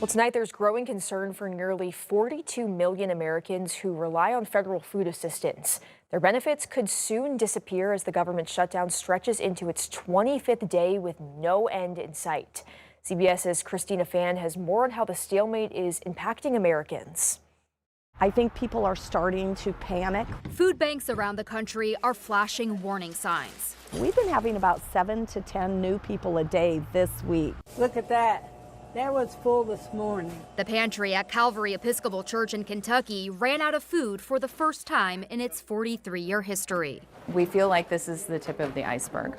Well, tonight there's growing concern for nearly 42 million Americans who rely on federal food assistance. Their benefits could soon disappear as the government shutdown stretches into its 25th day with no end in sight. CBS's Christina Fan has more on how the stalemate is impacting Americans. I think people are starting to panic. Food banks around the country are flashing warning signs. We've been having about 7 to 10 new people a day this week. Look at that. That was full this morning. The pantry at Calvary Episcopal Church in Kentucky ran out of food for the first time in its 43-year history. We feel like this is the tip of the iceberg.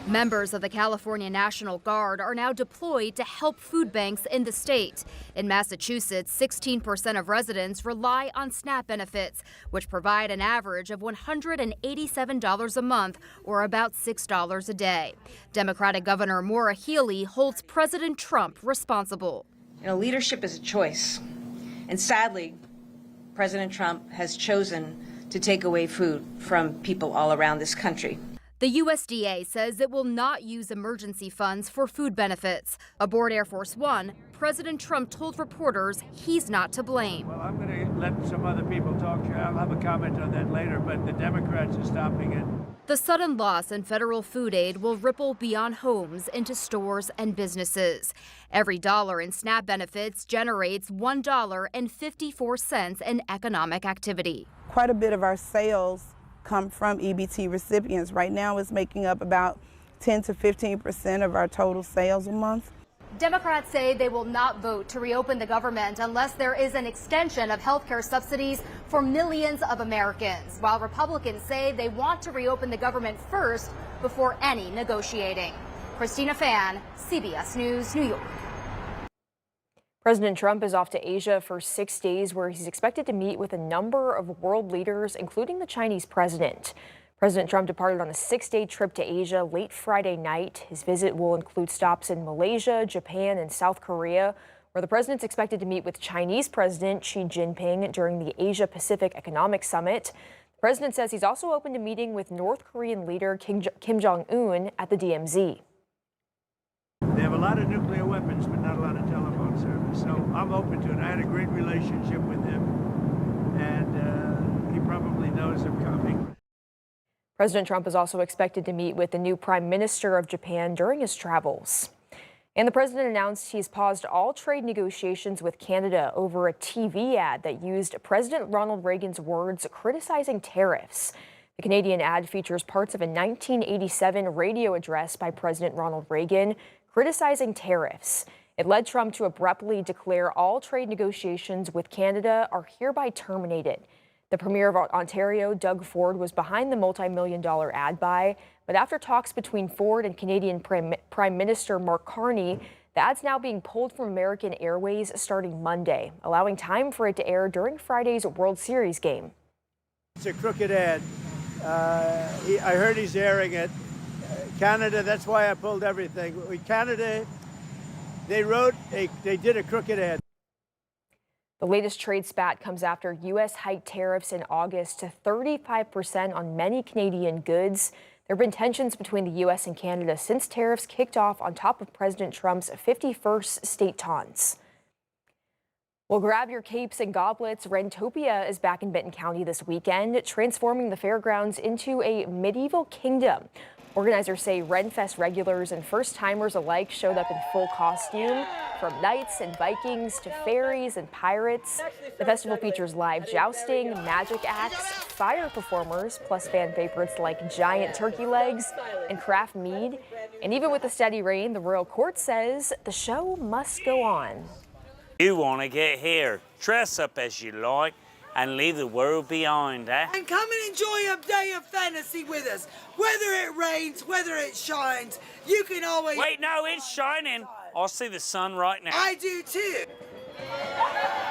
Members of the California National Guard are now deployed to help food banks in the state. In Massachusetts, 16% of residents rely on SNAP benefits, which provide an average of $187 a month, or about $6 a day. Democratic Governor Maura Healey holds President Trump responsible. Leadership is a choice. And sadly, President Trump has chosen to take away food from people all around this country. The USDA says it will not use emergency funds for food benefits. Aboard Air Force One, President Trump told reporters he's not to blame. Well, I'm going to let some other people talk to you. I'll have a comment on that later, but the Democrats are stopping it. The sudden loss in federal food aid will ripple beyond homes into stores and businesses. Every dollar in SNAP benefits generates $1.54 in economic activity. Quite a bit of our sales come from EBT recipients. Right now it's making up about 10 to 15% of our total sales a month. Democrats say they will not vote to reopen the government unless there is an extension of health care subsidies for millions of Americans, while Republicans say they want to reopen the government first before any negotiating. Christina Fan, CBS News, New York. President Trump is off to Asia for 6 days, where he's expected to meet with a number of world leaders, including the Chinese president. President Trump departed on a 6-day trip to Asia late Friday night. His visit will include stops in Malaysia, Japan, and South Korea, where the president's expected to meet with Chinese President Xi Jinping during the Asia-Pacific Economic Summit. The president says he's also open to meeting with North Korean leader Kim Jong-un at the DMZ. They have a lot of nuclear weapons, but not a lot of telephone service, so I'm open to it. I had a great relationship with him, and he probably knows I'm coming. President Trump is also expected to meet with the new Prime Minister of Japan during his travels. And the president announced he's paused all trade negotiations with Canada over a TV ad that used President Ronald Reagan's words criticizing tariffs. The Canadian ad features parts of a 1987 radio address by President Ronald Reagan criticizing tariffs. It led Trump to abruptly declare all trade negotiations with Canada are hereby terminated. The Premier of Ontario, Doug Ford, was behind the multi-million-dollar ad buy, but after talks between Ford and Canadian Prime Minister Mark Carney, the ad's now being pulled from American Airways starting Monday, allowing time for it to air during Friday's World Series game. It's a crooked ad. I heard he's airing it. Canada, that's why I pulled everything. With Canada, they did a crooked ad. The latest trade spat comes after U.S. hiked tariffs in August to 35% on many Canadian goods. There have been tensions between the U.S. and Canada since tariffs kicked off on top of President Trump's 51st state taunts. Well, grab your capes and goblets. Rentopia is back in Benton County this weekend, transforming the fairgrounds into a medieval kingdom. Organizers say Renfest regulars and first-timers alike showed up in full costume, from knights and Vikings to fairies and pirates. The festival features live jousting, magic acts, fire performers, plus fan favorites like giant turkey legs and craft mead. And even with the steady rain, the royal court says the show must go on. You want to get here, dress up as you like, and leave the world behind, eh? And come and enjoy a day of fantasy with us. Whether it rains, whether it shines, you can always... Wait, no, it's shining. I see the sun right now. I do too.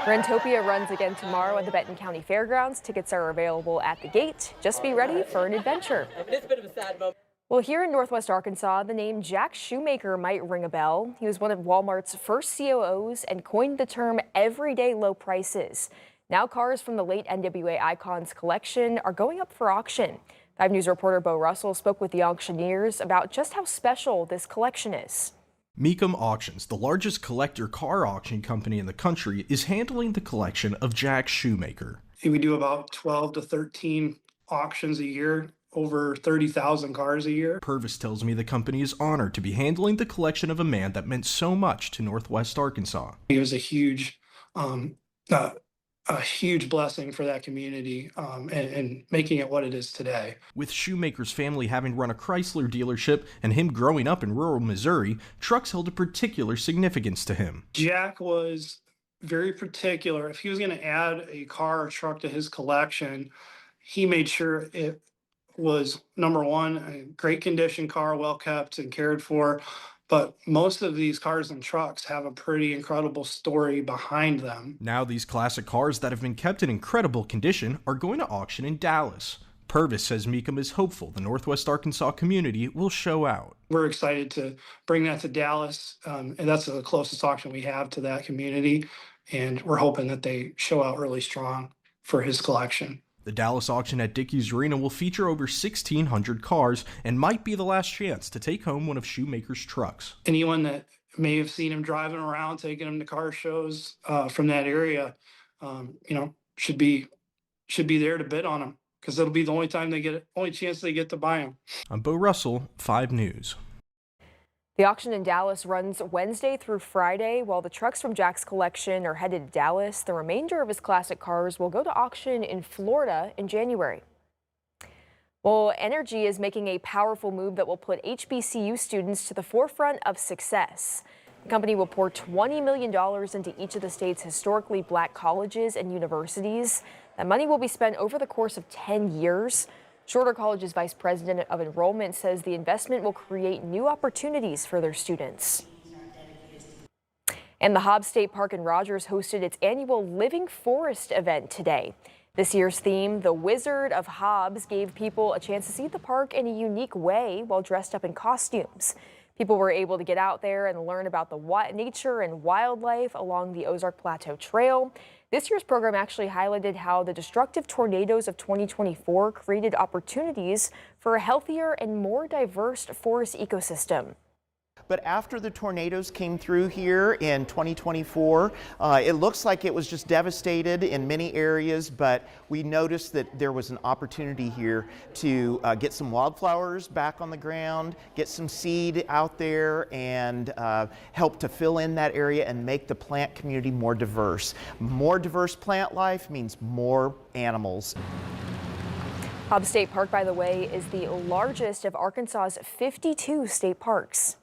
Rentopia runs again tomorrow at the Benton County Fairgrounds. Tickets are available at the gate. Just be ready for an adventure. It's a bit of a sad moment. Well, here in Northwest Arkansas, the name Jack Shewmaker might ring a bell. He was one of Walmart's first COOs and coined the term everyday low prices. Now cars from the late NWA Icons collection are going up for auction. 5 News reporter Bo Russell spoke with the auctioneers about just how special this collection is. Mecum Auctions, the largest collector car auction company in the country, is handling the collection of Jack Shewmaker. We do about 12 to 13 auctions a year, over 30,000 cars a year. Purvis tells me the company is honored to be handling the collection of a man that meant so much to Northwest Arkansas. He was a huge blessing for that community and making it what it is today. With Shewmaker's family having run a Chrysler dealership and him growing up in rural Missouri, trucks held a particular significance to him. Jack was very particular. If he was going to add a car or truck to his collection, he made sure it was, number one, a great condition car, well kept and cared for. But most of these cars and trucks have a pretty incredible story behind them. Now these classic cars that have been kept in incredible condition are going to auction in Dallas. Purvis says Mecum is hopeful the Northwest Arkansas community will show out. We're excited to bring that to Dallas, and that's the closest auction we have to that community. And we're hoping that they show out really strong for his collection. The Dallas auction at Dickies Arena will feature over 1,600 cars and might be the last chance to take home one of Shewmaker's trucks. Anyone that may have seen him driving around, taking him to car shows from that area, should be there to bid on him, because it'll be the only chance they get to buy him. I'm Bo Russell, 5 News. The auction in Dallas runs Wednesday through Friday. While the trucks from Jack's collection are headed to Dallas, the remainder of his classic cars will go to auction in Florida in January. Well, Energy is making a powerful move that will put HBCU students to the forefront of success. The company will pour $20 million into each of the state's historically black colleges and universities. That money will be spent over the course of 10 years. Shorter College's Vice President of Enrollment says the investment will create new opportunities for their students. And the Hobbs State Park in Rogers hosted its annual Living Forest event today. This year's theme, The Wizard of Hobbs, gave people a chance to see the park in a unique way while dressed up in costumes. People were able to get out there and learn about the nature and wildlife along the Ozark Plateau Trail. This year's program actually highlighted how the destructive tornadoes of 2024 created opportunities for a healthier and more diverse forest ecosystem. But after the tornadoes came through here in 2024, it looks like it was just devastated in many areas, but we noticed that there was an opportunity here to get some wildflowers back on the ground, get some seed out there, and help to fill in that area and make the plant community more diverse. More diverse plant life means more animals. Hobbs State Park, by the way, is the largest of Arkansas's 52 state parks.